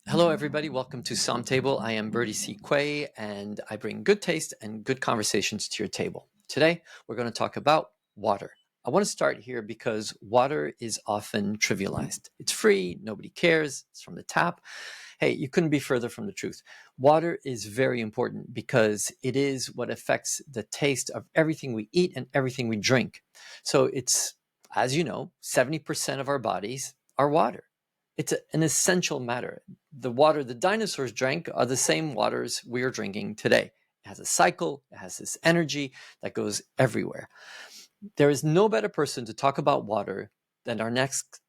Hello, everybody. Welcome to Sommtable. I am Bertie C. Quay, and I bring good taste and good conversations to your table. Today, we're going to talk about water. I want to start here because water is often trivialized. It's free, nobody cares, it's from the tap. Hey, you couldn't be further from the truth. Water is very important because it is what affects the taste of everything we eat and everything we drink. So it's, as you know, 70% of our bodies are water. It's an essential matter. The water the dinosaurs drank are the same waters we are drinking today. It has a cycle, it has this energy that goes everywhere. There is no better person to talk about water than our next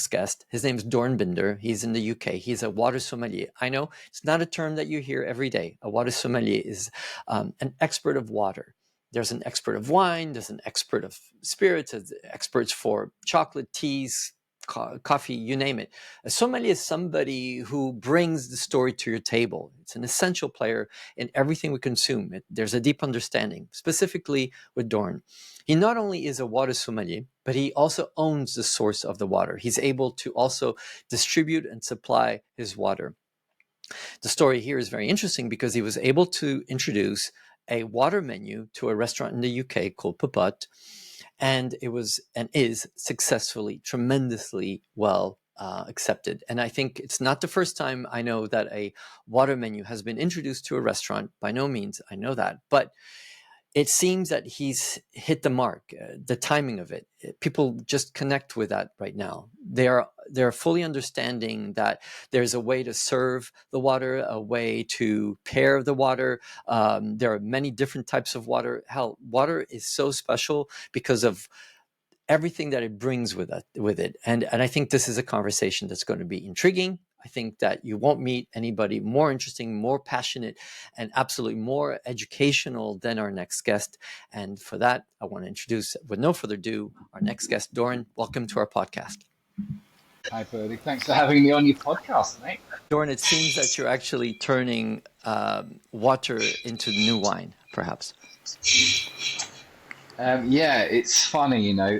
guest. His name is Daron Binder. He's in the UK. He's a water sommelier. I know it's not a term that you hear every day. A water sommelier is an expert of water. There's an expert of wine, there's an expert of spirits, there's experts for chocolate, teas, coffee, you name it. A sommelier is somebody who brings the story to your table. It's an essential player in everything we consume. There's a deep understanding, specifically with Daron. He not only is a water sommelier, but he also owns the source of the water. He's able to also distribute and supply his water. The story here is very interesting because he was able to introduce a water menu to a restaurant in the UK called Puput, and it was and is successfully, tremendously well accepted. And I think it's not the first time I know that a water menu has been introduced to a restaurant. By no means, I know that, but it seems that he's hit the mark, the timing of it. People just connect with that right now. They're fully understanding that there's a way to serve the water, a way to pair the water. There are many different types of water. Hell, water is so special because of everything that it brings with it. And I think this is a conversation that's going to be intriguing. I think that you won't meet anybody more interesting, more passionate, and absolutely more educational than our next guest. And for that, I want to introduce, with no further ado, our next guest, Daron. Welcome to our podcast. Hi, Bertie. Thanks for having me on your podcast, mate. Daron, it seems that you're actually turning water into new wine, perhaps. Yeah, it's funny, you know.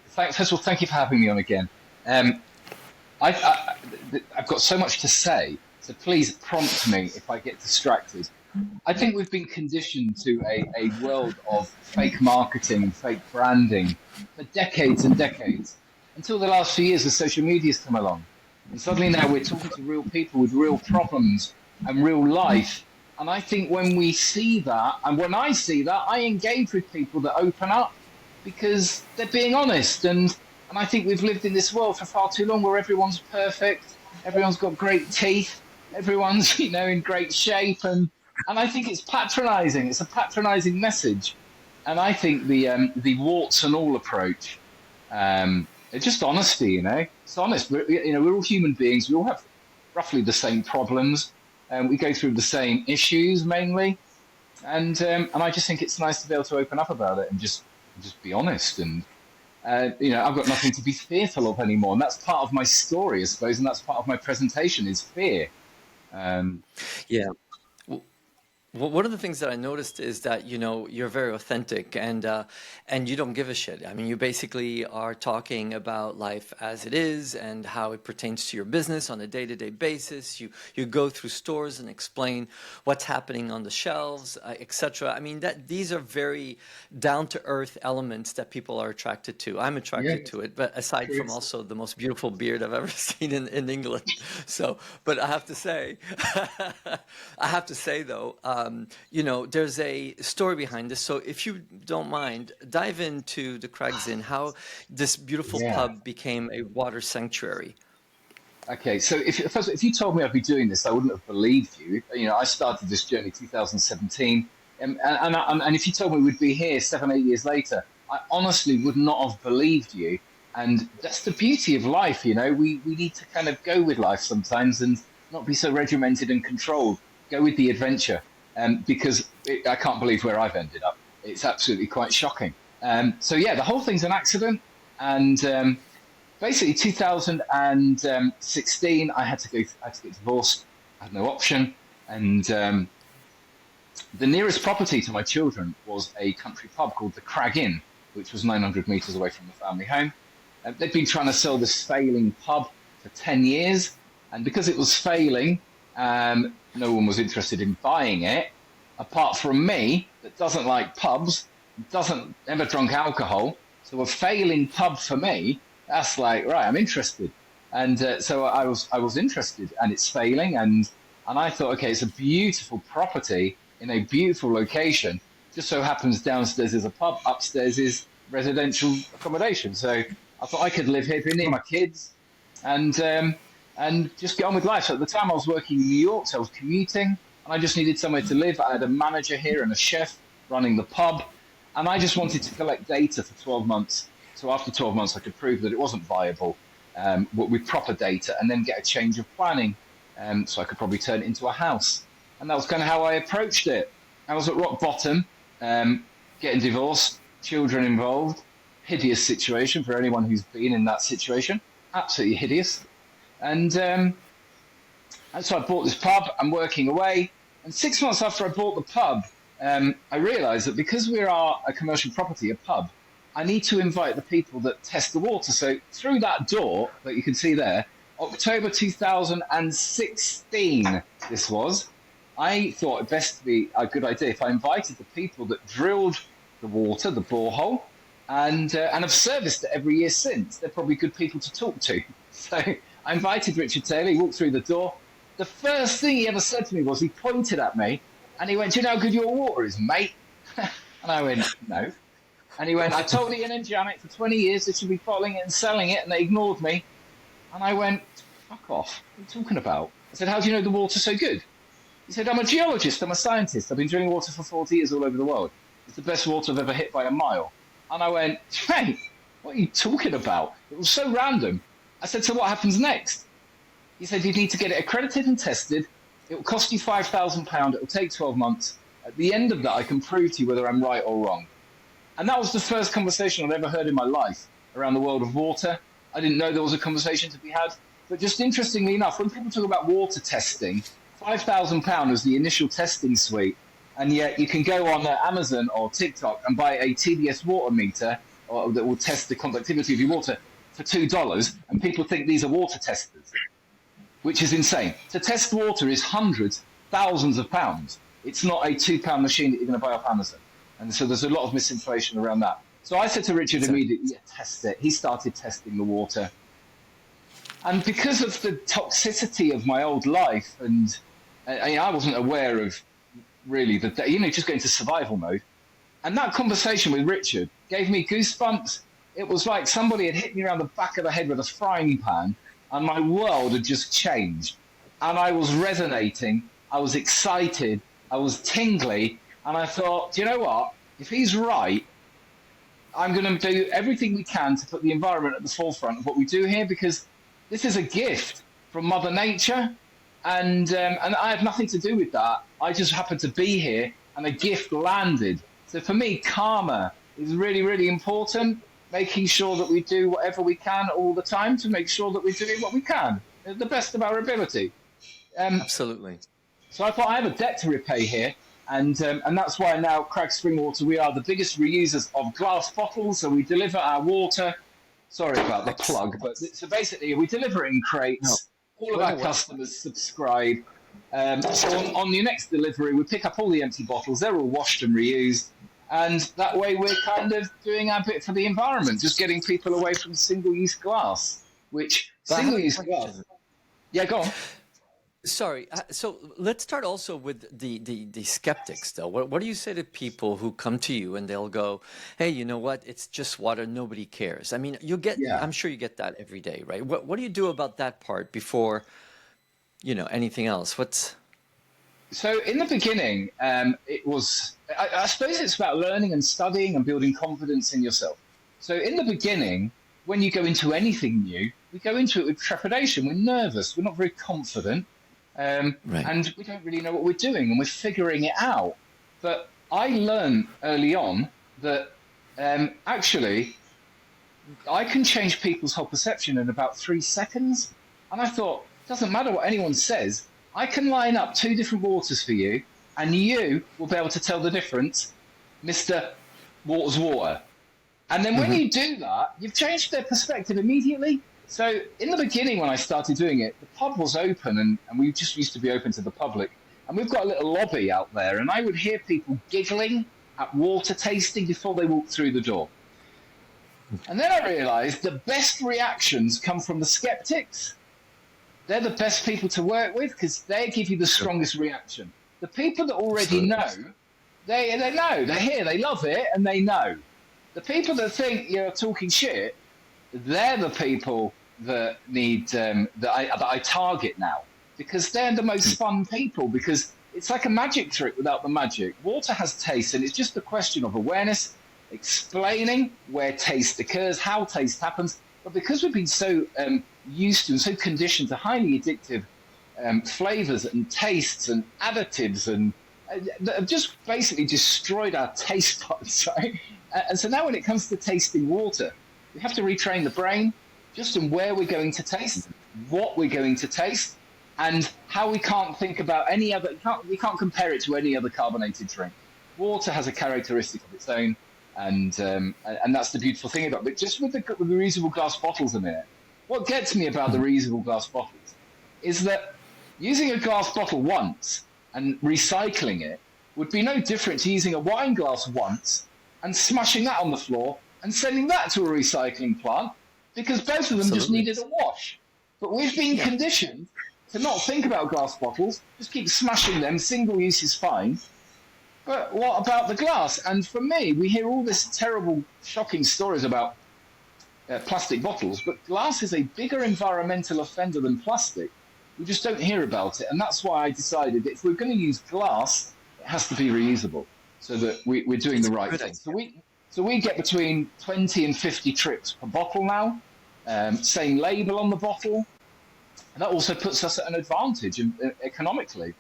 First of all, thank you for having me on again. I've got so much to say, so please prompt me if I get distracted. I think we've been conditioned to a world of fake marketing and fake branding for decades and decades, until the last few years as social media's come along. And suddenly now we're talking to real people with real problems and real life. And I think when we see that, and when I see that, I engage with people that open up because they're being honest. And I think we've lived in this world for far too long where everyone's perfect, everyone's got great teeth, everyone's, you know, in great shape. And I think it's patronizing. It's a patronizing message. And I think the warts and all approach, it's just honesty, you know. It's honest. We're all human beings. We all have roughly the same problems. We go through the same issues mainly, and I just think it's nice to be able to open up about it and just be honest. And I've got nothing to be fearful of anymore, and that's part of my story, I suppose, and that's part of my presentation is fear. Yeah. Well, one of the things that I noticed is that, you know, you're very authentic and you don't give a shit. I mean, you basically are talking about life as it is and how it pertains to your business on a day-to-day basis. You go through stores and explain what's happening on the shelves, etc. I mean, these are very down-to-earth elements that people are attracted to. I'm attracted to it, but aside from also the most beautiful beard I've ever seen in England. So, but I have to say, though, there's a story behind this. So if you don't mind, dive into the Crags Inn, how this beautiful pub became a water sanctuary. Okay, so if you told me I'd be doing this, I wouldn't have believed you. You know, I started this journey 2017, and if you told me we'd be here 7-8 years later, I honestly would not have believed you. And that's the beauty of life, you know. We need to kind of go with life sometimes and not be so regimented and controlled. Go with the adventure. Because I can't believe where I've ended up. It's absolutely quite shocking. So yeah, the whole thing's an accident. And basically 2016, I had to get divorced. I had no option. And the nearest property to my children was a country pub called the Crag Inn, which was 900 meters away from the family home. They'd been trying to sell this failing pub for 10 years. And because it was failing, no one was interested in buying it, apart from me, that doesn't like pubs, doesn't ever drunk alcohol. So a failing pub for me, that's like, right, I'm interested. And so I was interested, and it's failing. And I thought, okay, it's a beautiful property in a beautiful location. Just so happens downstairs is a pub, upstairs is residential accommodation. So I thought I could live here, be near my kids, and just get on with life. So at the time I was working in New York, so I was commuting, and I just needed somewhere to live. I had a manager here and a chef running the pub, and I just wanted to collect data for 12 months. So after 12 months, I could prove that it wasn't viable with proper data, and then get a change of planning, so I could probably turn it into a house. And that was kind of how I approached it. I was at rock bottom, getting divorced, children involved, hideous situation for anyone who's been in that situation, absolutely hideous. And so I bought this pub, I'm working away, and 6 months after I bought the pub, I realised that because we are a commercial property, a pub, I need to invite the people that test the water. So through that door that you can see there, October 2016, this was, I thought it best to be a good idea if I invited the people that drilled the water, the borehole, and have serviced it every year since. They're probably good people to talk to. So I invited Richard Taylor. He walked through the door. The first thing he ever said to me was, he pointed at me and he went, "Do you know how good your water is, mate?" And I went, "No." And he went, "I told Ian and Janet for 20 years they should be bottling it and selling it, and they ignored me." And I went, "Fuck off. What are you talking about?" I said, "How do you know the water's so good?" He said, "I'm a geologist, I'm a scientist. I've been drilling water for 40 years all over the world. It's the best water I've ever hit by a mile." And I went, "Hey, what are you talking about?" It was so random. I said, "So what happens next?" He said, "You need to get it accredited and tested. It will cost you £5,000. It will take 12 months. At the end of that, I can prove to you whether I'm right or wrong." And that was the first conversation I'd ever heard in my life around the world of water. I didn't know there was a conversation to be had. But just interestingly enough, when people talk about water testing, £5,000 was the initial testing suite. And yet you can go on Amazon or TikTok and buy a TDS water meter that will test the conductivity of your water for $2. And people think these are water testers, which is insane. To test water is hundreds, thousands of pounds. It's not a £2 machine that you're going to buy off Amazon. And so there's a lot of misinformation around that. So I said to Richard immediately, "Yeah, test it." He started testing the water. And because of the toxicity of my old life, and I wasn't aware of really just going into survival mode. And that conversation with Richard gave me goosebumps. It was like somebody had hit me around the back of the head with a frying pan, and my world had just changed. And I was resonating, I was excited, I was tingly, and I thought, do you know what? If he's right, I'm going to do everything we can to put the environment at the forefront of what we do here, because this is a gift from Mother Nature, and I have nothing to do with that. I just happened to be here, and a gift landed. So for me, karma is really, really important, making sure that we do whatever we can all the time to make sure that we're doing what we can, the best of our ability. Absolutely. So I thought, I have a debt to repay here, and that's why now Crag Spring Water, we are the biggest reusers of glass bottles, so we deliver our water. Sorry about the plug, but so basically we deliver it in crates. All of our customers subscribe. So on your next delivery, we pick up all the empty bottles. They're all washed and reused. And that way we're kind of doing our bit for the environment, just getting people away from single-use glass, which single-use glass... Yeah, go on. Sorry. So let's start also with the skeptics, though. What do you say to people who come to you and they'll go, "Hey, you know what? It's just water. Nobody cares." I mean, I'm sure you get that every day, right? What do you do about that part before, anything else? So in the beginning, it was, I suppose it's about learning and studying and building confidence in yourself. So in the beginning, when you go into anything new, we go into it with trepidation. We're nervous. We're not very confident. Right. And we don't really know what we're doing, and we're figuring it out. But I learned early on that actually I can change people's whole perception in about 3 seconds. And I thought, it doesn't matter what anyone says. I can line up 2 different waters for you, and you will be able to tell the difference, Mr. Water's Water. And then when Mm-hmm. you do that, you've changed their perspective immediately. So in the beginning, when I started doing it, the pub was open and we just used to be open to the public. And we've got a little lobby out there, and I would hear people giggling at water tasting before they walked through the door. And then I realized the best reactions come from the skeptics. They're the best people to work with because they give you the Sure. strongest reaction. The people that already Absolutely. know, they know, they're here, they love it, and they know. The people that think you're talking shit, they're the people that need that I target now because they're the most fun people because it's like a magic trick without the magic. Water has taste, and it's just a question of awareness, explaining where taste occurs, how taste happens. But because we've been so used to and so conditioned to highly addictive flavors and tastes and additives and that have just basically destroyed our taste buds, right? And so now when it comes to tasting water, we have to retrain the brain just on where we're going to taste, what we're going to taste, and how we can't think about any other, we can't compare it to any other carbonated drink. Water has a characteristic of its own, and that's the beautiful thing about it. But just with the reusable glass bottles a minute, what gets me about the reusable glass bottles is that using a glass bottle once and recycling it would be no different to using a wine glass once and smashing that on the floor and sending that to a recycling plant because both of them just Absolutely. needed a wash. But we've been Yeah. conditioned to not think about glass bottles, just keep smashing them, single use is fine. But what about the glass? And for me, we hear all this terrible, shocking stories about plastic bottles, but glass is a bigger environmental offender than plastic. We just don't hear about it. And that's why I decided that if we're going to use glass, it has to be reusable so that we're doing It's the a right good thing. idea. So we get between 20 and 50 trips per bottle now, same label on the bottle. And that also puts us at an advantage economically.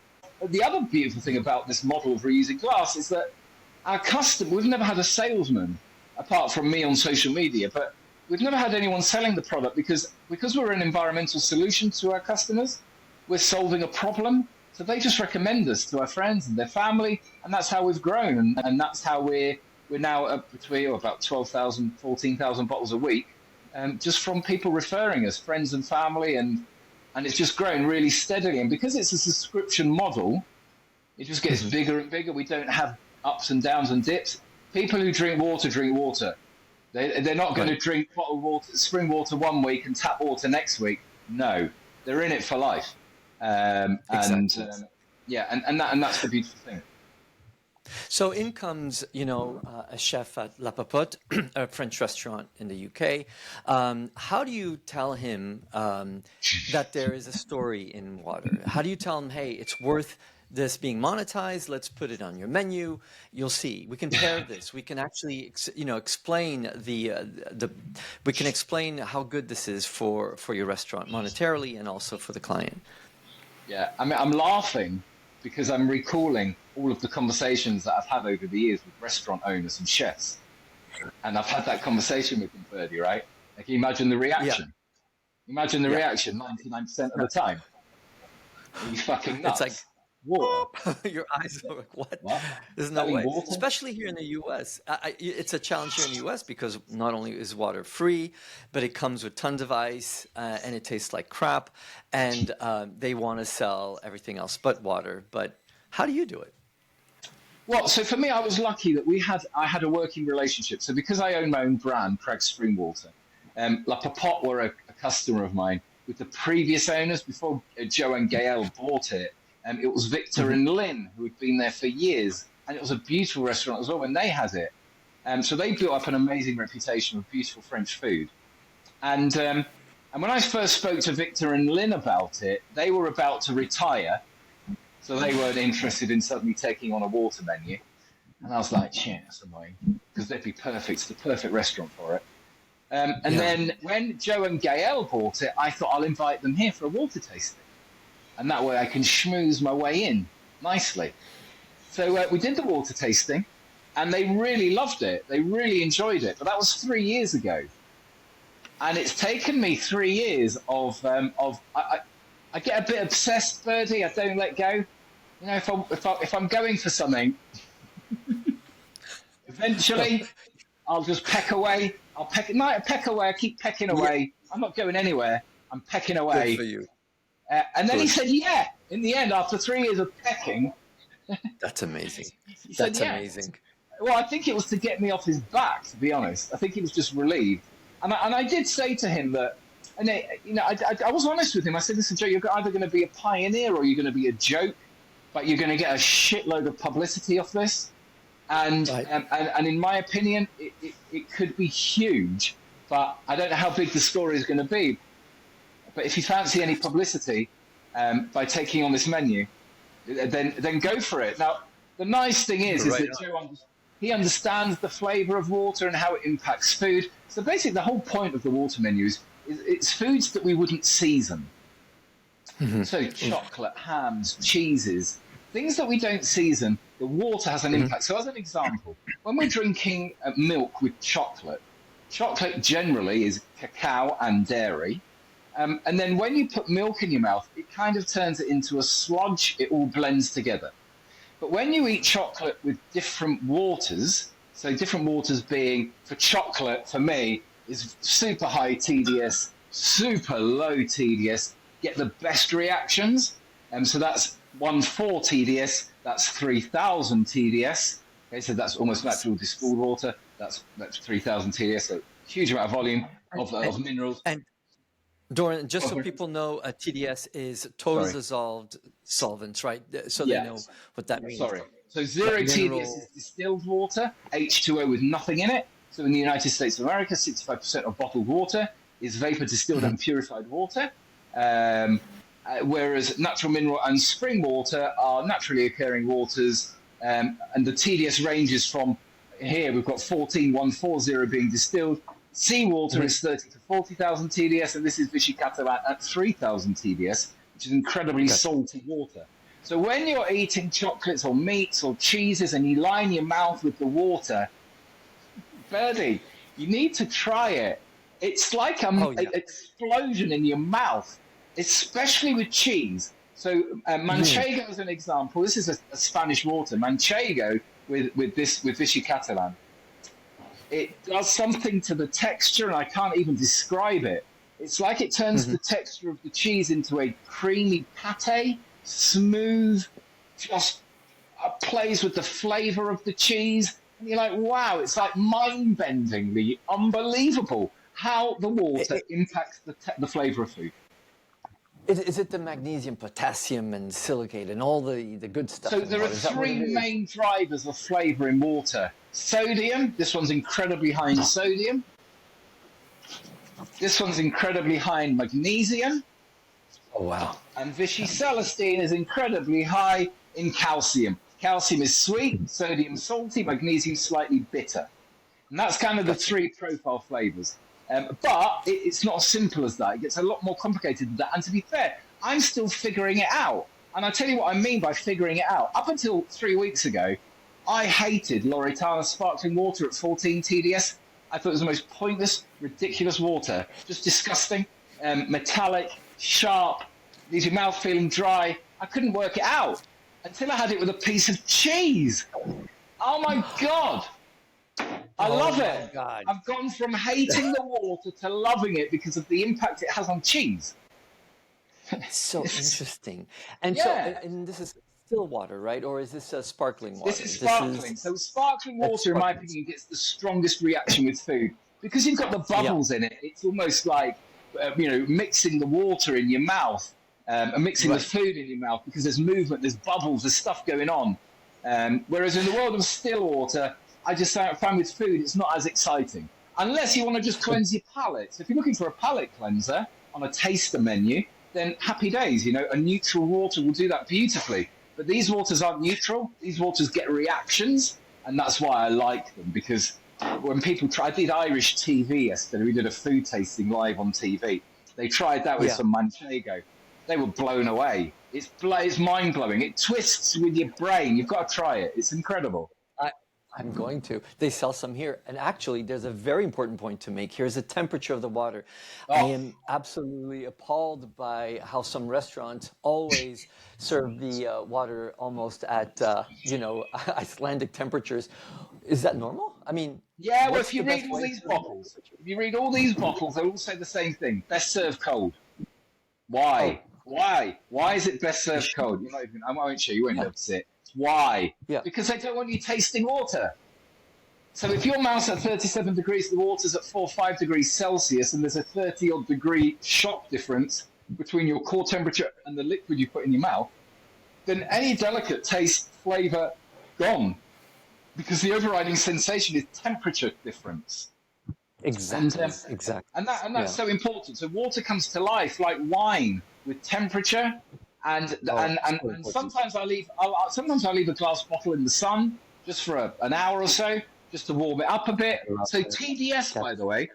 The other beautiful thing about this model of reusing glass is that our customer, we've never had a salesman, apart from me on social media, but we've never had anyone selling the product because we're an environmental solution to our customers. We're solving a problem. So they just recommend us to our friends and their family. And that's how we've grown. And that's how we're now up between about 12,000, 14,000 bottles a week, just from people referring us, friends and family. And it's just grown really steadily. And because it's a subscription model, it just gets Mm-hmm. bigger and bigger. We don't have ups and downs and dips. People who drink water drink water. They're not going to Right. drink bottled water, spring water one week and tap water next week. No, they're in it for life. Exactly. Yeah, and that's the beautiful thing. So in comes, a chef at La Papote, a French restaurant in the UK. How do you tell him that there is a story in water? How do you tell him, hey, it's worth this being monetized? Let's put it on your menu. You'll see. We can pair this. We can actually, explain we can explain how good this is for your restaurant monetarily and also for the client. Yeah, I mean, I'm laughing because I'm recalling all of the conversations that I've had over the years with restaurant owners and chefs, and I've had that conversation with them, Birdie, right? Like, you imagine the Yeah, reaction. Imagine the yeah. reaction 99% of the time. Are you fucking It's like, nuts? Water? your eyes are like, what? What? There's no Selling way. water? Especially here in the US. It's a challenge here in the US because not only is water free, but it comes with tons of ice and it tastes like crap. And they want to sell everything else but water. But how do you do it? Well, so for me, I was lucky that I had a working relationship. So because I own my own brand, Craig Springwater, La Papote were a customer of mine with the previous owners before Joe and Gael bought it. It was Victor Hmm. and Lynn who had been there for years, and it was a beautiful restaurant as well when they had it. So they built up an amazing reputation with beautiful French food. And when I first spoke to Victor and Lynn about it, they were about to retire, so they weren't interested in suddenly taking on a water menu. And I was like, shit, that's annoying, because they'd be perfect. It's the perfect restaurant for it. And Yeah. then when Joe and Gael bought it, I thought I'll invite them here for a water tasting. And that way I can schmooze my way in nicely. So we did the water tasting, and they really loved it. They really enjoyed it. But that was 3 years ago. And it's taken me 3 years I get a bit obsessed, Birdie. I don't let go. You know, if I'm going for something, eventually I'll just peck away. I'll peck, no, peck away. I keep pecking Yeah, away. I'm not going anywhere. I'm pecking good for away. you. And then he Good. said, yeah. In the end, after 3 years of pecking, That's amazing. he said, That's yeah. amazing. Well, I think it was to get me off his back, to be honest. I think he was just relieved. And I did say to him that, and I was honest with him. I said, listen, Joe, you're either going to be a pioneer or you're going to be a joke, but you're going to get a shitload of publicity off this. And Right. and in my opinion, it could be huge, but I don't know how big the story is going to be. But if you fancy any publicity by taking on this menu, then go for it. Now, the nice thing is Right that on. Joe he understands the flavour of water and how it impacts food. So basically, the whole point of the water menu is it's foods that we wouldn't season. So chocolate, hams, cheeses, things that we don't season, the water has an impact. So as an example, when we're drinking milk with chocolate, chocolate generally is cacao and dairy. And then when you put milk in your mouth, it kind of turns it into a sludge. It all blends together. But when you eat chocolate with different waters, so different waters being for chocolate, for me, is super high TDS, super low TDS, get the best reactions. So that's 1,4 TDS, that's 3,000 TDS. Okay, so that's almost natural distilled water. That's 3,000 TDS, so huge amount of volume And, of minerals. and Doran, just so Oh, people know, TDS is total sorry. dissolved solvents, right? So they Yeah, know what that means. sorry. So Like zero TDS is mineral. distilled water, H2O with nothing in it. So in the United States of America, 65% of bottled water is vapor distilled and purified water. Um, whereas natural mineral and spring water are naturally occurring waters. And the TDS ranges from here, we've got 14,140 being distilled. Seawater Mhm. is 30 to 40,000 TDS, and this is Vichy Catalan at 3,000 TDS, which is incredibly Gotcha. salty water. So when you're eating chocolates or meats or cheeses and you line your mouth with the water, Birdie, you need to try it. It's like Oh an yeah. explosion in your mouth, especially with cheese. So Mm. manchego is an example. This is a Spanish water. Manchego with Vichy Catalan. It does something to the texture, and I can't even describe it. It's like it turns Hmm. the texture of the cheese into a creamy pate, smooth, just plays with the flavor of the cheese. And you're like, wow, it's like mind bendingly unbelievable how the water impacts the flavor of food. Is it the magnesium, potassium, and silicate, and all the good So stuff in there are water? Is that what it three is? main drivers of flavor in water. Sodium, this one's incredibly high in sodium. This one's incredibly high in magnesium. Oh wow. And Vichy Celestine is incredibly high in calcium. Calcium is sweet, sodium salty, magnesium slightly bitter. And that's kind of the Gotcha. three profile flavors. But it's not as simple as that. It gets a lot more complicated than that. And to be fair, I'm still figuring it out. And I'll tell you what I mean by figuring it out. Up until 3 weeks ago, I hated Loredana sparkling water at 14 TDS. I thought it was the most pointless, ridiculous water. Just disgusting, metallic, sharp, leaves your mouth feeling dry. I couldn't work it out until I had it with a piece of cheese. Oh my God. I Oh love my it. God. I've gone from hating the water to loving it because of the impact it has on cheese. So It's, interesting. And so, yeah, and this is still water, right? Or is this sparkling this water? is This sparkling. is So sparkling that's water, in my sparkling. opinion, gets the strongest reaction with food because you've got the Yeah. bubbles in it. It's almost like mixing the water in your mouth and mixing the Right. food in your mouth because there's movement, there's bubbles, there's stuff going on. Whereas in the world of still water, I just find with food it's not as exciting unless you want to just cleanse your palate. So if you're looking for a palate cleanser on a taster menu, then happy days. A neutral water will do that beautifully. But these waters aren't neutral. These waters get reactions, and that's why I like them because when people try, I did Irish TV yesterday. We did a food tasting live on TV. They tried that with Yeah. some manchego. They were blown away. It's mind blowing. It twists with your brain. You've got to try it. It's incredible. I, I'm going to. They sell some here. And actually, there's a very important point to make. Here's the temperature of the water. I Oh, am absolutely appalled by how some restaurants always serve the water almost at, Icelandic temperatures. Is that normal? I mean, Yeah, well, What's if you the read best all way these to? bottles, if you read all these bottles, they all say the same thing: best served cold. Oh, Why? Why? Why is it best you served should. cold? You're not even. I won't show you. You won't be Yeah, able to see it. Why? yeah. Because they don't want you tasting water. So if your mouth's at 37 degrees, the water's at 5 degrees Celsius, and there's a 30 odd degree shock difference between your core temperature and the liquid you put in your mouth, then any delicate taste, flavour, gone. Because the overriding sensation is temperature difference. And Exactly, exactly. and that's Yeah. so important. So water comes to life like wine with temperature, and Oh, and and, so and important. sometimes I'll leave a glass bottle in the sun just for an hour or so, just to warm it up a bit. I love So it. TDS, by the That's way,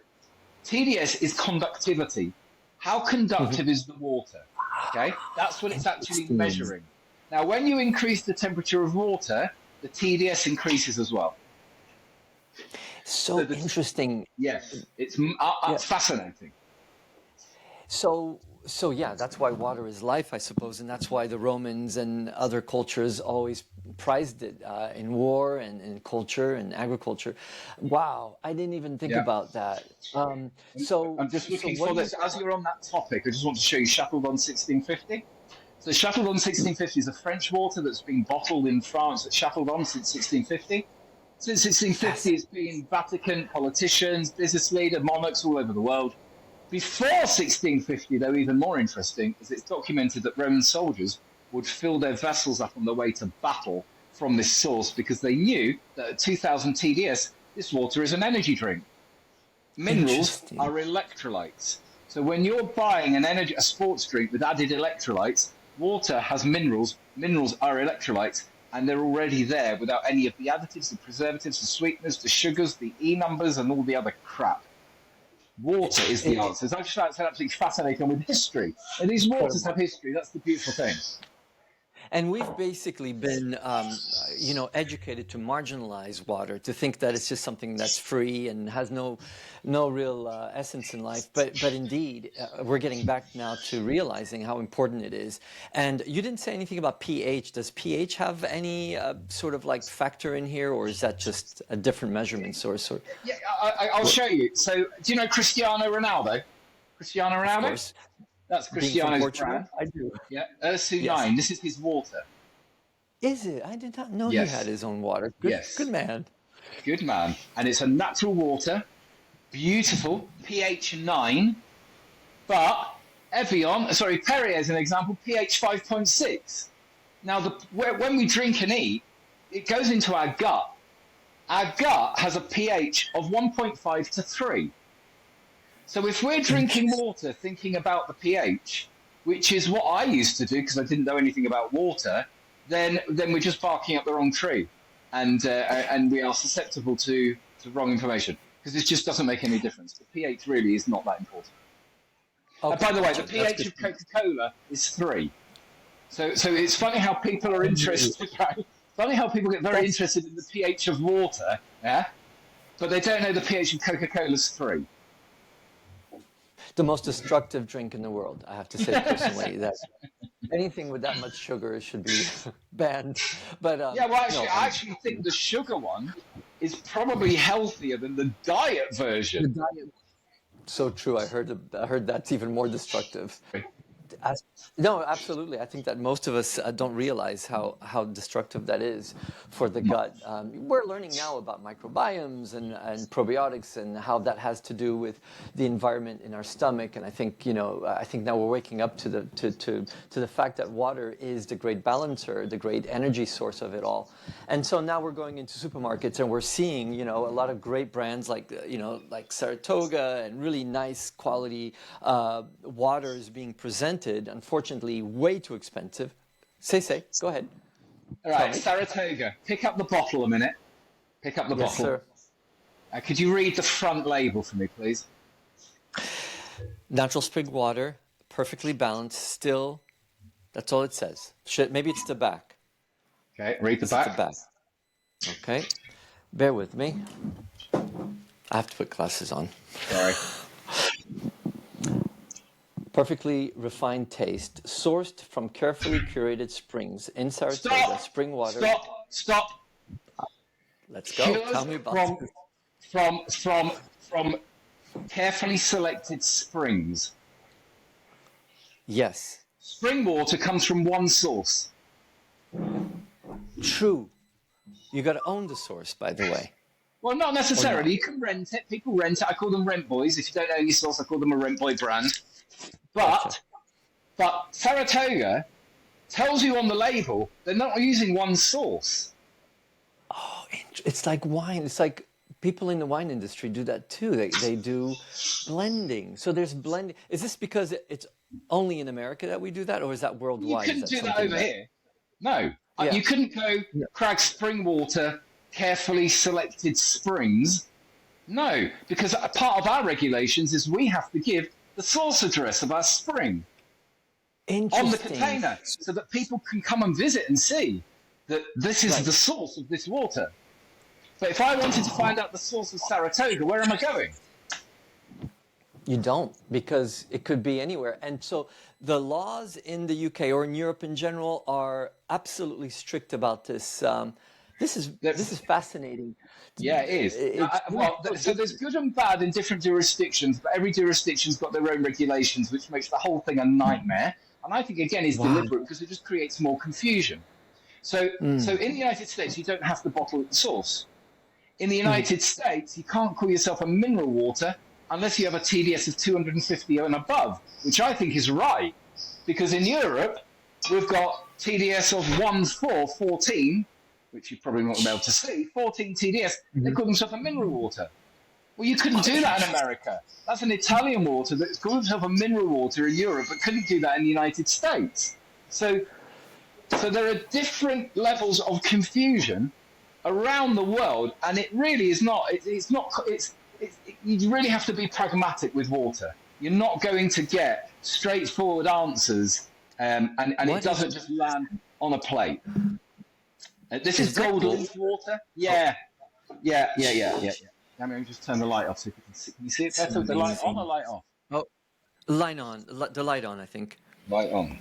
TDS is conductivity. How conductive is the water? Okay, that's what it's actually interesting. measuring. Now, when you increase the temperature of water, the TDS increases as well. So So the interesting. yes, it's Yeah. fascinating. So yeah, that's why water is life, I suppose, and that's why the Romans and other cultures always prized it in war and in culture and agriculture. Wow, I didn't even think Yeah. about that. So I'm just so looking what for do you? this. As you're on that topic, I just want to show you Chateaubriand 1650. So Chateaubriand 1650 is a French water that's been bottled in France at Chateaubriand since 1650. Since 1650, it's been Vatican politicians, business leaders, monarchs all over the world. Before 1650, though, even more interesting, is it's documented that Roman soldiers would fill their vessels up on their way to battle from this source because they knew that at 2000 TDS, this water is an energy drink. Minerals Interesting. are electrolytes. So when you're buying a sports drink with added electrolytes, water has minerals. Minerals are electrolytes, and they're already there without any of the additives, the preservatives, the sweeteners, the sugars, the E numbers, and all the other crap. Water is the It, answer. It's actually absolutely fascinating with history. And these waters incredible. have history. That's the beautiful thing. And we've basically been, educated to marginalize water, to think that it's just something that's free and has no real essence in life. But indeed, we're getting back now to realizing how important it is. And you didn't say anything about pH. Does pH have any sort of like factor in here, or is that just a different measurement source? Or, Yeah, I'll show you. So, do you know Cristiano Ronaldo? Cristiano of Ronaldo? course, That's being from Cristiano's brand. Portugal, I do. Yeah, Ursu Yes. 9. This is his water. Is it? I did not know he had Yes, his own water. Good yes. man. Good man. And it's a natural water, beautiful, pH 9, but Perrier is an example, pH 5.6. Now, when we drink and eat, it goes into our gut. Our gut has a pH of 1.5 to 3. So if we're drinking Interesting. water thinking about the pH, which is what I used to do because I didn't know anything about water, then we're just barking up the wrong tree, and we are susceptible to wrong information because it just doesn't make any difference. The pH really is not that important. And Okay, by the way, the gotcha. That's pH good of to know. Coca-Cola is 3. So it's funny how people are Oh, interested. Right? Funny how people get very that's interested in the pH of water, yeah, but they don't know the pH of Coca-Cola is 3. the most destructive drink in the world, I have to say personally, that anything with that much sugar should be banned. But Yeah, well, no, I I'm actually think the sugar one is probably healthier than the diet the version. diet. So true. I heard that's even more destructive. As, no, absolutely. I think that most of us don't realize how destructive that is for the gut. We're learning now about microbiomes and probiotics and how that has to do with the environment in our stomach. And I think I think now we're waking up to the fact that water is the great balancer, the great energy source of it all. And so now we're going into supermarkets and we're seeing a lot of great brands like like Saratoga and really nice quality waters being presented. Unfortunately, way too expensive. Go ahead. All Tell right, me. Saratoga. Pick up the bottle a minute. Pick up the Yes, bottle. sir. Could you read the front label for me, please? Natural spring water, perfectly balanced, still. That's all it says. Maybe it's the back. Okay, read the Is it the back. back? Okay. Bear with me. I have to put glasses on. Sorry. Perfectly refined taste, sourced from carefully curated springs in Saratoga. Stop! Spring water. Stop! Stop! Let's go. Cured Tell me about from this. from carefully selected springs. Yes. Spring water comes from one source. True. You got to own the source, by the way. Well, not Or necessarily. not. You can rent it. People rent it. I call them rent boys. If you don't own your source, I call them a rent boy brand. Gotcha. But Saratoga tells you on the label they're not using one source. Oh, it's like wine. It's like people in the wine industry do that too. They do blending. So there's blending. Is this because it's only in America that we do that, or is that You worldwide? Is couldn't that do that something over that? here. No, Yeah. you couldn't go Yeah. Crag spring water, carefully selected springs. No, because a part of our regulations is we have to give the source address of our spring on the Interesting. container so that people can come and visit and see that this is Right. the source of this water. But if I wanted to find out the source of Saratoga, where am I going? You don't, because it could be anywhere. And so the laws in the UK or in Europe in general are absolutely strict about this. This is fascinating. Yeah, it is. It's really so So there's different. good and bad in different jurisdictions, but every jurisdiction's got their own regulations, which makes the whole thing a nightmare. And I think, again, is Wow. deliberate because it just creates more confusion. So in the United States, you don't have to bottle at the source. In the United States, you can't call yourself a mineral water unless you have a TDS of 250 and above, which I think is right. Because in Europe, we've got TDS of 1414, which you probably won't be able to see, 14 TDS. They call themselves a mineral water. Well, you couldn't do that in America. That's an Italian water that's called itself a mineral water in Europe, but couldn't do that in the United States. So there are different levels of confusion around the world, and it really is not. You really have to be pragmatic with water. You're not going to get straightforward answers, and it What doesn't is just land on a plate. This is is that gold gold? leaf water. Yeah. Let me just turn the light off so you can see. Can you see it It's better? The light on or amazing. light off? Oh, line on, the light on, I think. Light on.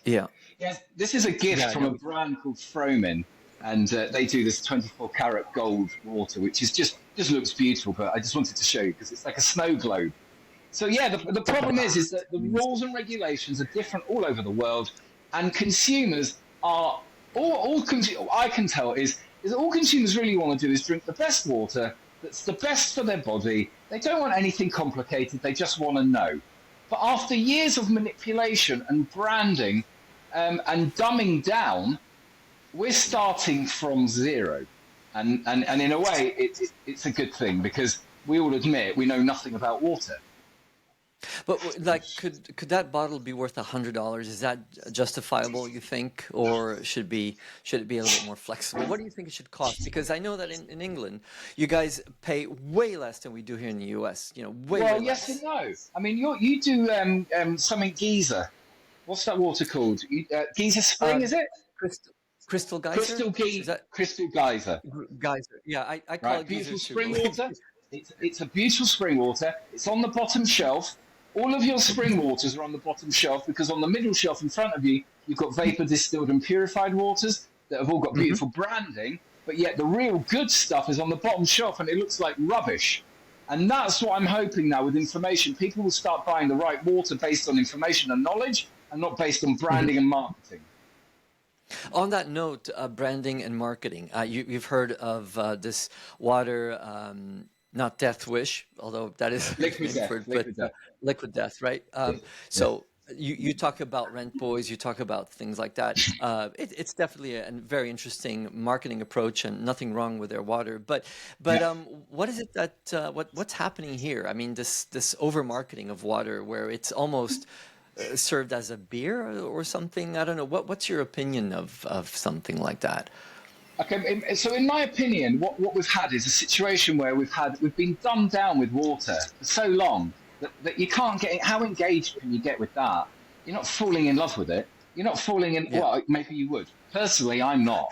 Yeah. Yes, this is a gift Yeah. from a brand called Fromin, and they do this 24 karat gold water, which is just looks beautiful. But I just wanted to show you because it's like a snow globe. So yeah, the problem is that the rules and regulations are different all over the world, and consumers are all I can tell is all consumers really want to do is drink the best water that's the best for their body. They don't want anything complicated. They just want to know. But after years of manipulation and branding and dumbing down, we're starting from zero. And in a way, it's a good thing because we all admit we know nothing about water. But like, could that bottle be worth $100? Is that justifiable, you think, or should it be a little bit more flexible? What do you think it should cost? Because I know that in England, you guys pay way less than we do here in the US. You know, way Well, yes less. and no. I mean, you do something Giza. What's that water called? Giza Uh, Spring, is it? Crystal Geyser? Is that Crystal Geyser. Geyser? Yeah, I call Right, it geyser beautiful too. spring water. It's a beautiful spring water. It's on the bottom shelf. All of your spring waters are on the bottom shelf because on the middle shelf in front of you, you've got vapor distilled and purified waters that have all got beautiful branding, but yet the real good stuff is on the bottom shelf and it looks like rubbish. And that's what I'm hoping now with information. People will start buying the right water based on information and knowledge and not based on branding and marketing. On that note, branding and marketing, you've heard of this water, not Death Wish, although that is Liquid death, but liquid death. Liquid Death, right? So you talk about rent boys, you talk about things like that. It's definitely a very interesting marketing approach, and nothing wrong with their water. But Yeah. what is it that what's happening here? I mean, this over marketing of water, where it's almost served as a beer or something. I don't know. What's your opinion of something like that? Okay, so in my opinion, what we've had is a situation where we've been dumbed down with water for so long that you can't get. How engaged can you get with that? You're not falling in love with it. You're not falling in. Yeah. Well, maybe you would. Personally, I'm not.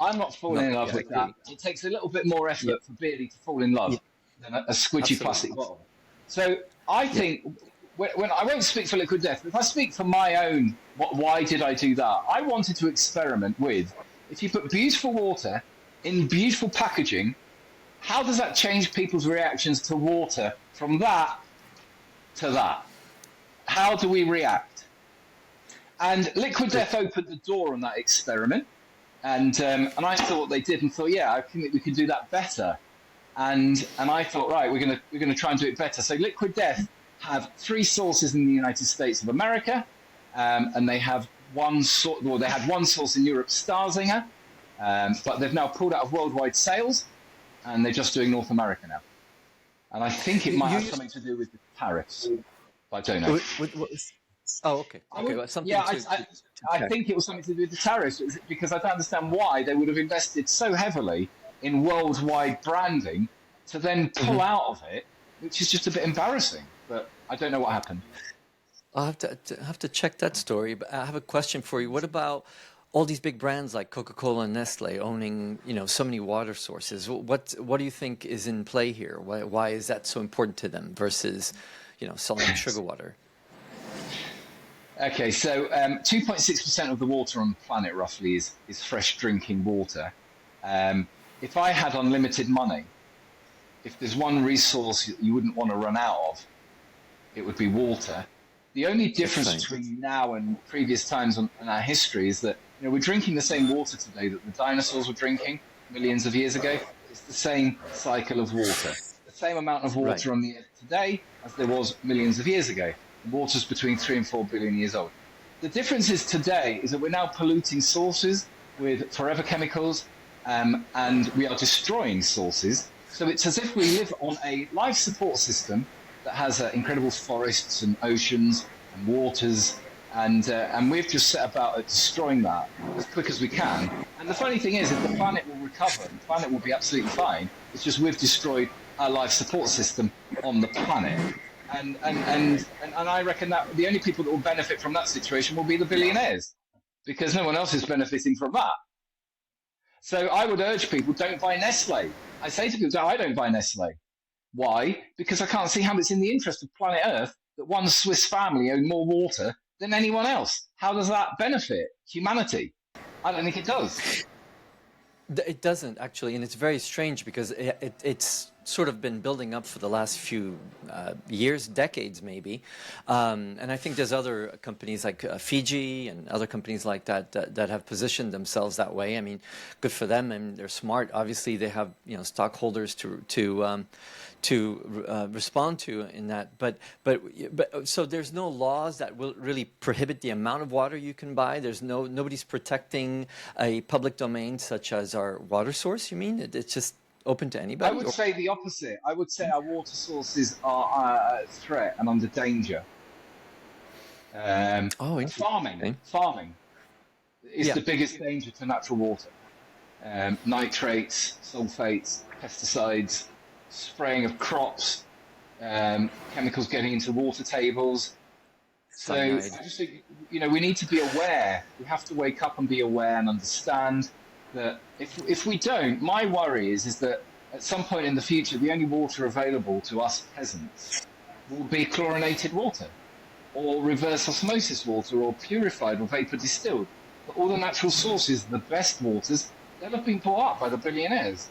I'm not falling No, in love yeah, I with that. agree. It takes a little bit more Yeah, effort for Beardy to fall in yeah, love than a squidgy absolutely. plastic bottle. So I Yeah. think when I won't speak for Liquid Death, but if I speak for my own, why did I do that? I wanted to experiment with if you put beautiful water in beautiful packaging How does that change people's reactions to water from that to that? How do we react? And Liquid Death opened the door on that experiment. And I saw what they did and thought, yeah, I think we could do that better. And I thought, right, we're gonna try and do it better. So Liquid Death have 3 sources in the United States of America, and they have one source. Well, they had one source in Europe, Starzinger, but they've now pulled out of worldwide sales, and they're just doing North America now. And I think it might have something to do with the tariffs, but I don't know. Oh, okay. Okay, well, something yeah, to I think it was something to do with the tariffs, because I don't understand why they would have invested so heavily in worldwide branding to then pull out of it, which is just a bit embarrassing. But I don't know what happened. I'll have to check that story. But I have a question for you. What about all these big brands like Coca-Cola and Nestle owning, so many water sources? What do you think is in play here? Why is that so important to them versus, selling sugar water? Okay, so 2.6% of the water on the planet roughly is fresh drinking water. If I had unlimited money, if there's one resource you wouldn't want to run out of, it would be water. The only difference between now and previous times in our history is that we're drinking the same water today that the dinosaurs were drinking millions of years ago. It's the same cycle of water. The same amount of water on the earth today as there was millions of years ago. The water's between 3 and 4 billion years old. The difference is today is that we're now polluting sources with forever chemicals, and we are destroying sources. So it's as if we live on a life support system that has incredible forests and oceans and waters, and we've just set about destroying that as quick as we can. And the funny thing is the planet will recover, the planet will be absolutely fine. It's just we've destroyed our life support system on the planet. And I reckon that the only people that will benefit from that situation will be the billionaires, because no one else is benefiting from that. So I would urge people, don't buy Nestle. I say to people, I don't buy Nestle. Why? Because I can't see how it's in the interest of planet Earth that one Swiss family own more water than anyone else. How does that benefit humanity? I don't think it does. It doesn't, actually, and it's very strange because it's sort of been building up for the last few years, decades maybe, and I think there's other companies like Fiji and other companies like that have positioned themselves that way. I mean, good for them, and they're smart. Obviously, they have stockholders to respond to in that, but so there's no laws that will really prohibit the amount of water you can buy. There's nobody's protecting a public domain such as our water source. You mean it's just open to anybody? I would say the opposite. I would say our water sources are a threat and under danger. Farming is the biggest danger to natural water. Nitrates, sulfates, pesticides, spraying of crops, chemicals getting into water tables. So I just think, we need to be aware. We have to wake up and be aware and understand that if we don't, my worry is that at some point in the future, the only water available to us peasants will be chlorinated water, or reverse osmosis water, or purified or vapor distilled. But all the natural sources, the best waters, they'll have been bought up by the billionaires.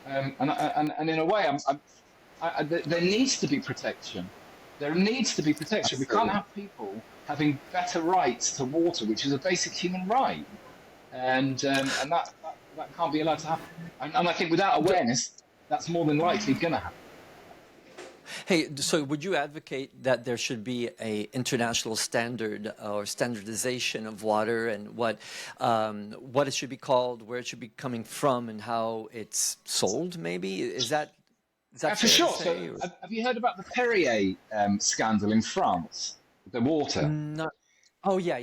And in a way, there needs to be protection. There needs to be protection. We can't have people having better rights to water, which is a basic human right, and that can't be allowed to happen. And I think without awareness, that's more than likely going to happen. Hey, so would you advocate that there should be a international standard or standardization of water and what it should be called, where it should be coming from, and how it's sold? Maybe is that for sure. So, have you heard about the Perrier scandal in France? The water. Not. Oh yeah.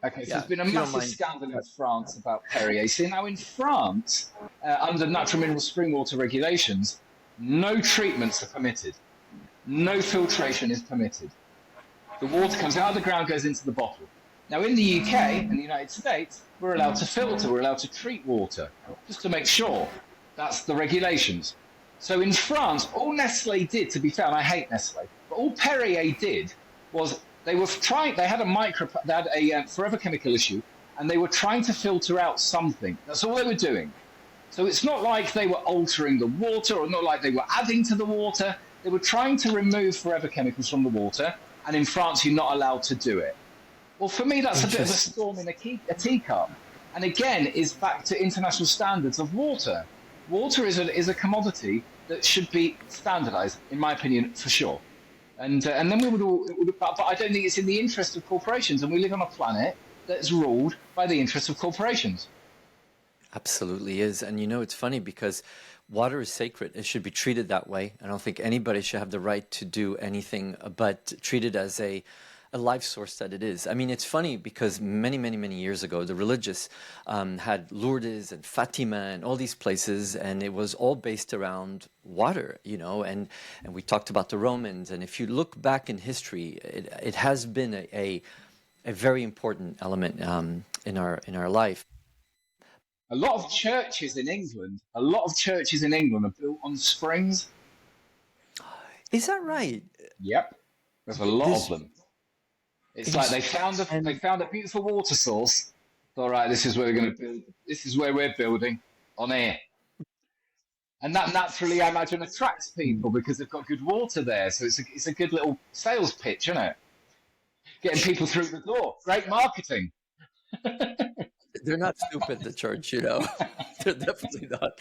Okay, so there's been a massive scandal in France about Perrier. See, now in France, under natural mineral spring water regulations, no treatments are permitted. No filtration is permitted. The water comes out of the ground, goes into the bottle. Now in the UK and the United States, we're allowed to filter, we're allowed to treat water, just to make sure. That's the regulations. So in France, all Nestle did, to be fair, and I hate Nestle, but all Perrier did was they had a forever chemical issue, and they were trying to filter out something. That's all they were doing. So it's not like they were altering the water or not like they were adding to the water. They were trying to remove forever chemicals from the water. And in France, you're not allowed to do it. Well, for me, that's a bit of a Interesting. storm in a teacup. And again, is back to international standards of water. Water is a commodity that should be standardized, in my opinion, for sure. And then we would all, but I don't think it's in the interest of corporations. And we live on a planet that's ruled by the interests of corporations. Absolutely is. And it's funny because water is sacred. It should be treated that way. I don't think anybody should have the right to do anything but treat it as a life source that it is. I mean, it's funny because many, many, many years ago, the religious had Lourdes and Fatima and all these places, and it was all based around water, and we talked about the Romans. And if you look back in history, it has been a very important element in our life. A lot of churches in England are built on springs. Is that right? Yep, there's a lot of This them. It's like they and found a beautiful water source. All right, this is where we're going to build. This is where we're building on here, and that naturally, I imagine, attracts people because they've got good water there. So it's a good little sales pitch, isn't it? Getting people through the door. Great marketing. they're not stupid, the church. They're definitely not.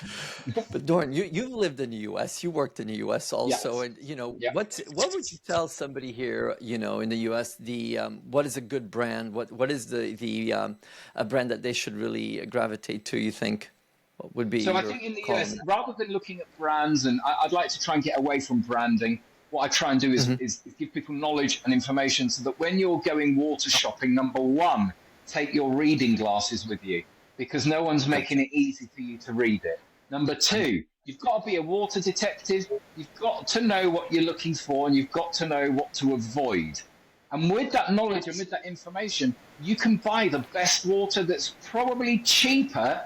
But Doran, you've lived in the U.S., you worked in the U.S. also, Yes. and Yep. what would you tell somebody here, in the U.S. What is a good brand? What is the a brand that they should really gravitate to? You think? What would be So I your think in the call on US, that? rather than looking at brands, and I'd like to try and get away from branding. What I try and do Hmm. is give people knowledge and information so that when you're going water shopping, number one, take your reading glasses with you because no one's making it easy for you to read it. Number two, you've got to be a water detective. You've got to know what you're looking for and you've got to know what to avoid. And with that knowledge and with that information, you can buy the best water that's probably cheaper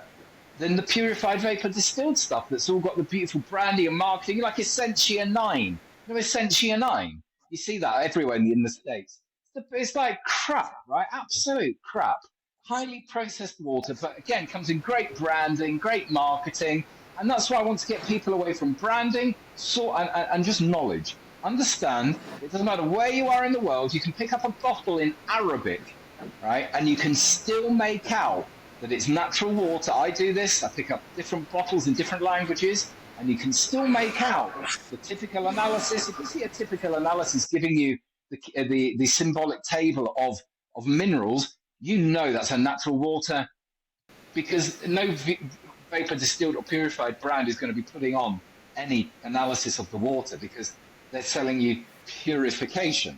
than the purified vapor distilled stuff that's all got the beautiful branding and marketing, like Essentia 9. Essentia 9? You see that everywhere in the States. It's like crap, right? Absolute crap. Highly processed water, but again, comes in great branding, great marketing. And that's why I want to get people away from branding and just knowledge. Understand, it doesn't matter where you are in the world, you can pick up a bottle in Arabic, right? And you can still make out that it's natural water. I do this. I pick up different bottles in different languages, and you can still make out the typical analysis. If you see a typical analysis giving you the symbolic table of minerals, you know that's a natural water because no vapor distilled or purified brand is going to be putting on any analysis of the water because they're selling you purification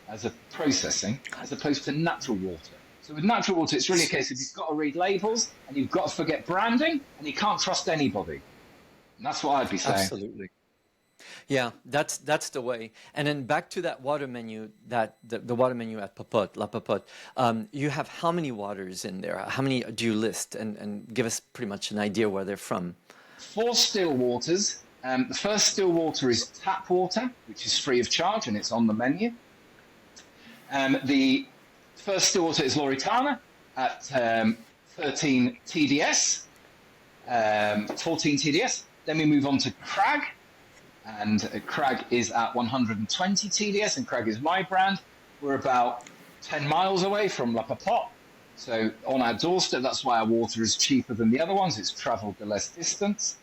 as a processing as opposed to natural water. So with natural water, it's really a case of you've got to read labels and you've got to forget branding and you can't trust anybody. And that's what I'd be saying. Absolutely. Yeah, that's the way. And then back to that water menu, that the water menu at Popote, La Popote. You have how many waters in there? How many do you list? And give us pretty much an idea where they're from. Four still waters. The first still water is tap water, which is free of charge and it's on the menu. The first still water is Loritana at 13 TDS, 14 TDS. Then we move on to Crag, and Crag is at 120 TDS, and Crag is my brand. We're about 10 miles away from La Popote, so on our doorstep. That's why our water is cheaper than the other ones. It's travelled the less distance.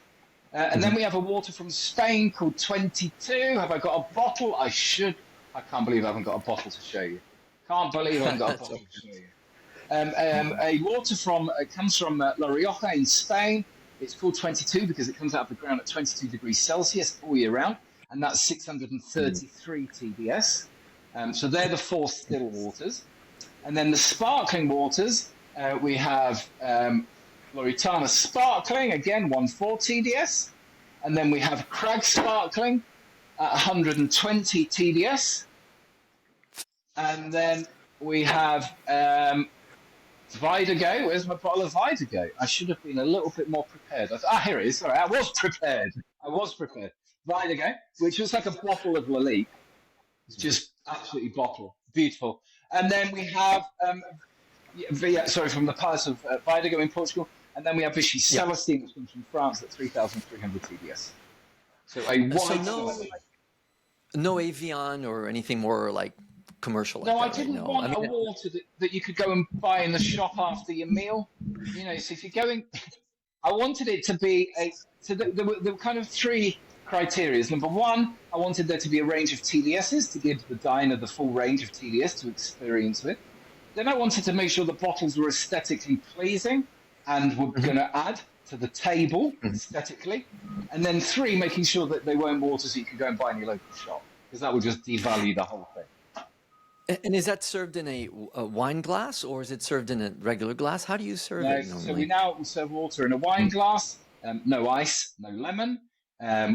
And then we have a water from Spain called 22. Have I got a bottle? I should. I can't believe I haven't got a bottle to show you. Can't believe I haven't got a bottle to show you. A water comes from La Rioja in Spain. It's called 22 because it comes out of the ground at 22 degrees Celsius all year round, and that's 633 TDS. So they're the four still waters. And then the sparkling waters, we have Loritana Sparkling, again, 14 TDS. And then we have Crag Sparkling at 120 TDS. And then we have Vidago. Where's my bottle of Vidago? I should have been a little bit more prepared. Here it is. Sorry, I was prepared. Vidago, which was like a bottle of Lalique. It's just absolutely beautiful. And then we have, from the Palace of Vidago in Portugal, And then we have Vichy Yeah. Celestine, which comes from France at 3,300 TDS. So a So wide no, selection. no Avion or anything more like commercial like No, I that, right? didn't No, I want a mean, water that you could go and buy in the shop after your meal. You know, so if you're going, I wanted it to be so there were kind of three criteria. Number one, I wanted there to be a range of TDSs to give the diner the full range of TDS to experience with. Then I wanted to make sure the bottles were aesthetically pleasing and were mhm, going to add to the table mhm. aesthetically. And then three, making sure that they weren't waters that you could go and buy in your local shop, because that would just devalue the whole thing. And is that served in a wine glass or is it served in a regular glass? How do you serve No, it so we normally? now serve water in a wine Mm. glass, no ice, no lemon,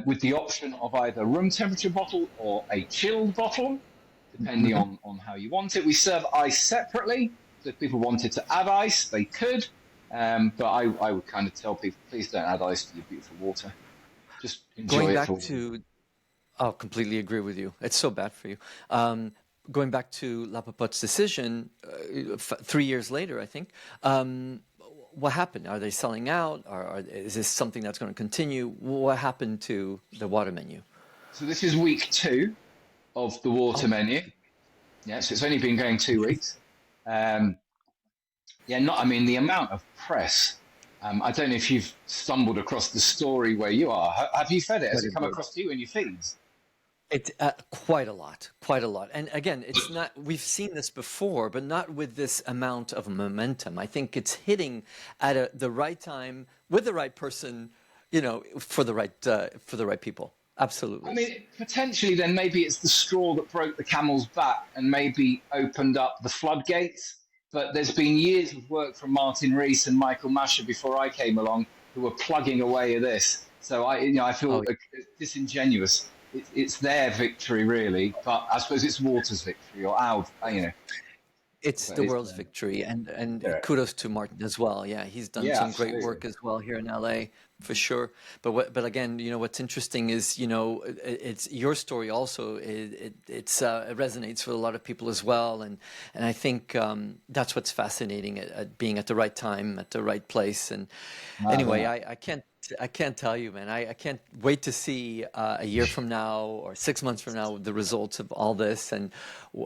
with the option of either room temperature bottle or a chilled bottle, depending Mhm. on how you want it. We serve ice separately, so if people wanted to add ice, they could. But I would kind of tell people, please don't add ice to your beautiful water. Just Going enjoy it back for what it is. to, oh, completely agree with you. It's so bad for you. Um, Going back to La Papotte's decision, 3 years later, I think. What happened? Are they selling out? Is this something that's going to continue? What happened to the water menu? So this is week 2 of the water Oh, menu. Yeah, so it's only been going 2 weeks. Um, Yeah, not. I mean, the amount of press. I don't know if you've stumbled across the story where you are. Have you fed it? Has very it come good. across to you in your feeds? It's quite a lot, quite a lot. And again, it's not, we've seen this before, but not with this amount of momentum. I think it's hitting at the right time with the right person, for the right people. I Absolutely. mean, potentially, then maybe it's the straw that broke the camel's back and maybe opened up the floodgates. But there's been years of work from Martin Rees and Michael Masher before I came along, who were plugging away at this. So I feel Oh, disingenuous. It's their victory, really, but I suppose it's Water's victory or our, it's but the it's world's victory, and yeah, kudos to Martin as well. Yeah, he's done yeah, some great absolutely. work as well here in LA for sure. But again, what's interesting is it's your story also. It resonates with a lot of people as well, and I think that's what's fascinating at being at the right time at the right place. And Mad, isn't anyway, it? I can't tell you, man. I can't wait to see a year from now or 6 months from now the results of all this. And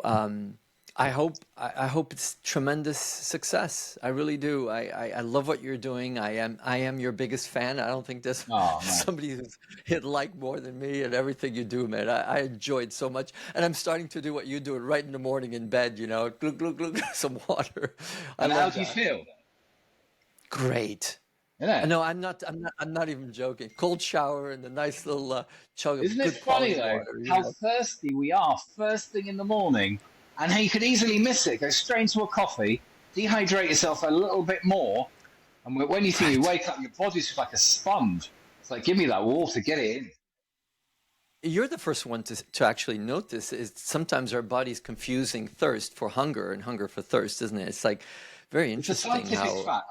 um, I hope it's tremendous success. I really do. I love what you're doing. I am your biggest fan. I don't think there's Oh, nice. somebody who's hit like more than me and everything you do, man. I enjoy it so much, and I'm starting to do what you do right in the morning in bed. Glug glug glug, some water. I And how love do you that. feel? Great. Isn't it? No, I'm not. I'm not even joking. Cold shower and a nice little chug of Isn't it good funny quality though water. how thirsty we are first thing in the morning, and how you could easily miss it? Go straight into a coffee, dehydrate yourself a little bit more, and when you think you Right. wake up, your body's just like a sponge. It's like, give me that water, get it in. You're the first one to actually note this. Is sometimes our body's confusing thirst for hunger and hunger for thirst, isn't it? It's like very It's a interesting scientific how. fact.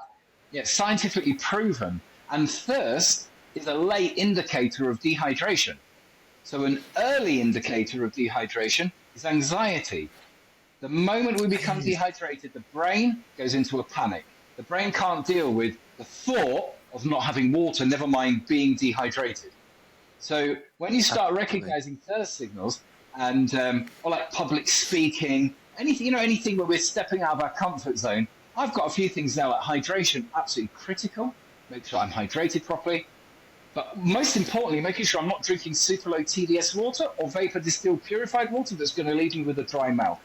Yeah, scientifically proven. And thirst is a late indicator of dehydration. So an early indicator of dehydration is anxiety. The moment we become dehydrated, the brain goes into a panic. The brain can't deal with the thought of not having water, never mind being dehydrated. So when you start Absolutely. recognizing thirst signals and or like public speaking, anything anything where we're stepping out of our comfort zone, I've got a few things now like hydration, absolutely critical. Make sure I'm hydrated properly, but most importantly, making sure I'm not drinking super low TDS water or vapor distilled purified water that's going to leave me with a dry mouth.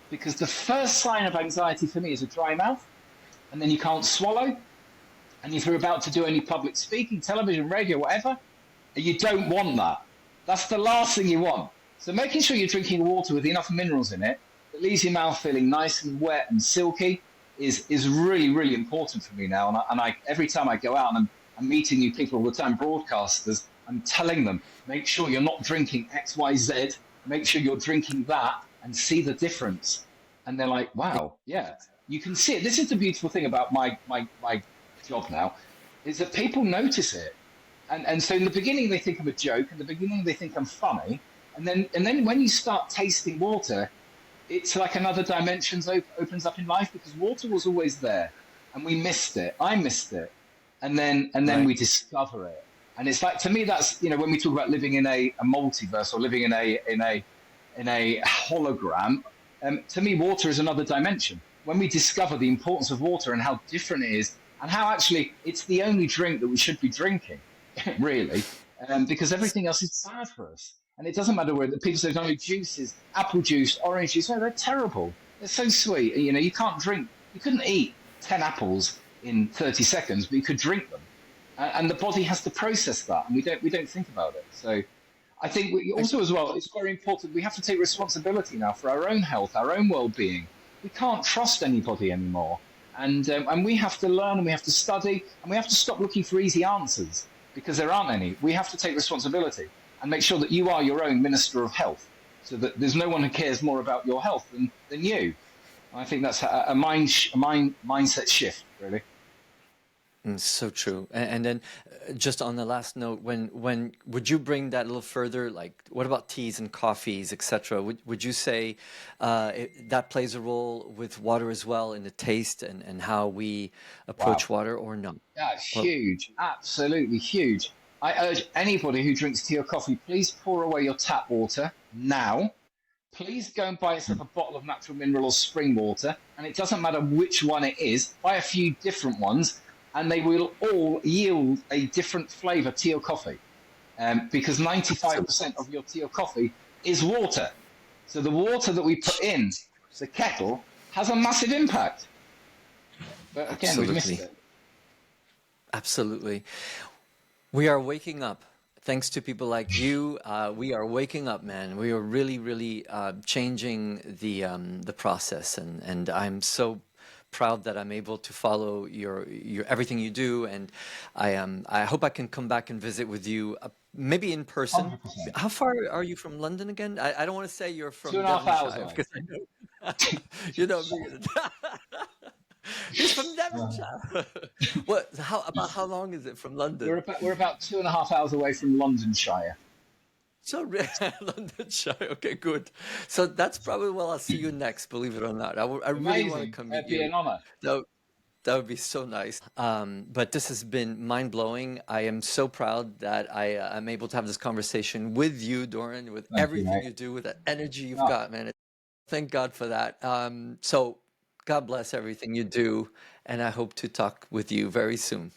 Because the first sign of anxiety for me is a dry mouth, and then you can't swallow, and if you're about to do any public speaking, television, radio, whatever, you don't want that. That's the last thing you want. So making sure you're drinking water with enough minerals in it that leaves your mouth feeling nice and wet and silky is really, really important for me now. And I every time I go out and I'm meeting new people all the time, broadcasters, I'm telling them, make sure you're not drinking X, Y, Z. Make sure you're drinking that and see the difference. And they're like, wow, yeah, you can see it. This is the beautiful thing about my job now, is that people notice it. And so in the beginning they think I'm a joke, in the beginning they think I'm funny, and then when you start tasting water, it's like another dimension opens up in life because water was always there. and we missed it. I missed it, and then Right. we discover it. And it's like, to me, that's, when we talk about living in a multiverse, or living in a hologram. To me, water is another dimension. When we discover the importance of water and how different it is, and how actually it's the only drink that we should be drinking, really, because everything else is bad for us. And it doesn't matter whether people say only juices, apple juice, orange juice. No, they're terrible. They're so sweet. You can't drink. You couldn't eat 10 apples in 30 seconds, but you could drink them, and the body has to process that, and we don't think about it. So I think I, also, as well, it's very important. We have to take responsibility now for our own health, our own well-being. We can't trust anybody anymore, and we have to learn, and we have to study, and we have to stop looking for easy answers, because there aren't any. We have to take responsibility and make sure that you are your own minister of health, so that there's no one who cares more about your health than you. I think that's mindset shift, really. So true. And then, just on the last note, when would you bring that a little further? Like, what about teas and coffees, etc.? Would you say that plays a role with water as well in the taste and how we Wow. approach water, or no? That's Well, huge, absolutely huge. I urge anybody who drinks tea or coffee, please pour away your tap water now. Please go and buy yourself a bottle of natural mineral or spring water, and it doesn't matter which one it is. Buy a few different ones, and they will all yield a different flavour tea or coffee. Because absolutely. 95% of your tea or coffee is water. So the water that we put in the kettle has a massive impact. But again, we've missed Absolutely. it. Absolutely. We are waking up. Thanks to people like you, we are waking up, man. We are really, really changing the process, and I'm so proud that I'm able to follow your everything you do, and I hope I can come back and visit with you, maybe in person. 100%. How far are you from London again? I don't want to say you're Two from and a half hours Devonshire away. because I know you know me. He's from Devonshire. What? How long is it from We're London? about we're about 2.5 hours away from Londonshire. So Londonshire. Okay, good. So that's probably where I'll see you next. Believe it or not, I really want to Amazing. come meet It'd be you. an honour. That that would be so nice. But this has been mind blowing. I am so proud that I am able to have this conversation with you, Doran, with Thank you, everything mate. you do, with the energy you've Oh, got, man. Thank God for that. So God bless everything you do, and I hope to talk with you very soon.